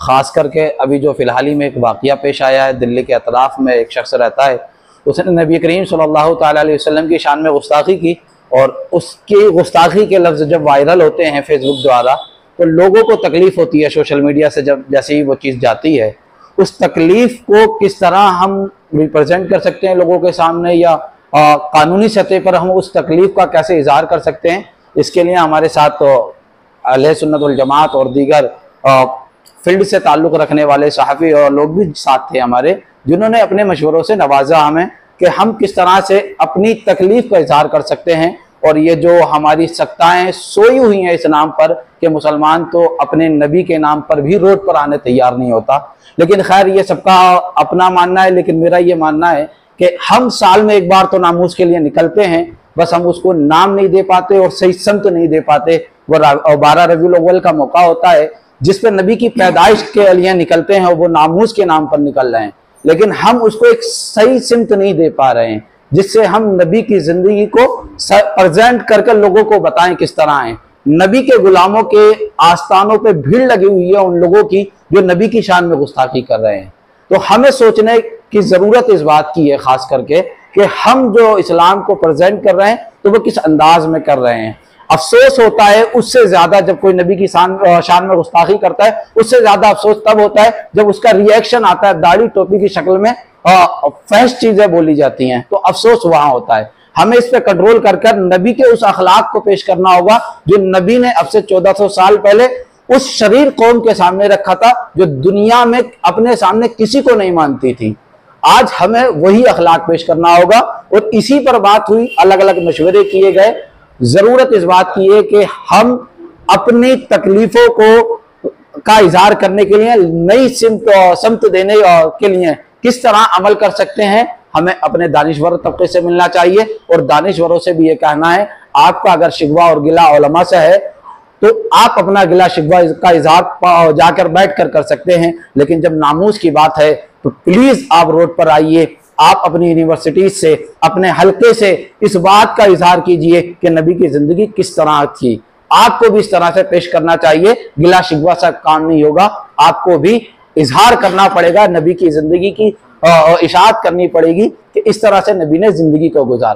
ख़ास करके अभी जो फ़िलहाल ही में एक वाक़या पेश आया है, दिल्ली के अतराफ़ में एक शख्स रहता है, उसने नबी करीम सल्लल्लाहु ताला अलैहि वसल्लम की शान में गुस्ताखी की, और उसकी गुस्ताखी के लफ्ज़ जब वायरल होते हैं फेसबुक द्वारा तो लोगों को तकलीफ़ होती है सोशल मीडिया से, जब जैसे ही वो चीज़ जाती है उस तकलीफ़ को किस तरह हम रिप्रेजेंट कर सकते हैं लोगों के सामने, या कानूनी सतह पर हम उस तकलीफ़ का कैसे इजहार कर सकते हैं। इसके लिए हमारे साथ अहले सुन्नत वल जमात और दीगर फील्ड से ताल्लुक़ रखने वाले सहाफ़ी और लोग भी साथ थे हमारे, जिन्होंने अपने मशवरों से नवाजा हमें कि हम किस तरह से अपनी तकलीफ़ का इजहार कर सकते हैं। और ये जो हमारी सत्ताएं सोई हुई हैं इस नाम पर कि मुसलमान तो अपने नबी के नाम पर भी रोड पर आने तैयार नहीं होता, लेकिन खैर ये सबका अपना मानना है। लेकिन मेरा ये मानना है कि हम साल में एक बार तो नामूस के लिए निकलते हैं, बस हम उसको नाम नहीं दे पाते और सही समत नहीं दे पाते। वो 12 रबीउल अव्वल का मौका होता है जिस पर नबी की पैदाइश के लिए निकलते हैं और वो नामूस के नाम पर निकल रहे हैं, लेकिन हम उसको एक सही सिमत नहीं दे पा रहे हैं जिससे हम नबी की जिंदगी को प्रेजेंट करके लोगों को बताएं किस तरह है। नबी के गुलामों के आस्थानों पे भीड़ लगी हुई है उन लोगों की जो नबी की शान में गुस्ताखी कर रहे हैं। तो हमें सोचने की जरूरत इस बात की है खास करके कि हम जो इस्लाम को प्रेजेंट कर रहे हैं तो वो किस अंदाज में कर रहे हैं। अफसोस होता है उससे ज्यादा जब कोई नबी की शान में गुस्ताखी करता है, उससे ज्यादा अफसोस तब होता है जब उसका रिएक्शन आता है दाढ़ी टोपी की शक्ल में, फहश चीजें बोली जाती हैं, तो अफसोस वहां होता है। हमें इस पे कंट्रोल कर नबी के उस अखलाक को पेश करना होगा जो नबी ने अब से 1400 साल पहले उस शरीर कौम के सामने रखा था जो दुनिया में अपने सामने किसी को नहीं मानती थी। आज हमें वही अखलाक पेश करना होगा और इसी पर बात हुई, अलग अलग मशवरे किए गए। जरूरत इस बात की है कि हम अपनी तकलीफों को का इजहार करने के लिए नई समत देने के लिए किस तरह अमल कर सकते हैं, हमें अपने दानिश्वर तबके से मिलना चाहिए। और दानिश्वरों से भी ये कहना है, आपका अगर शिकवा और गिला उलमा से है तो आप अपना गिला शिकवा का इजहार जाकर बैठ कर सकते हैं, लेकिन जब नामूस की बात है तो प्लीज आप रोड पर आइए, आप अपनी यूनिवर्सिटी से अपने हल्के से इस बात का इजहार कीजिए कि नबी की जिंदगी किस तरह थी। आपको भी इस तरह से पेश करना चाहिए, गिला शिकवा से काम नहीं होगा, आपको भी इजहार करना पड़ेगा, नबी की जिंदगी की इशाअत करनी पड़ेगी कि इस तरह से नबी ने जिंदगी को गुजारा।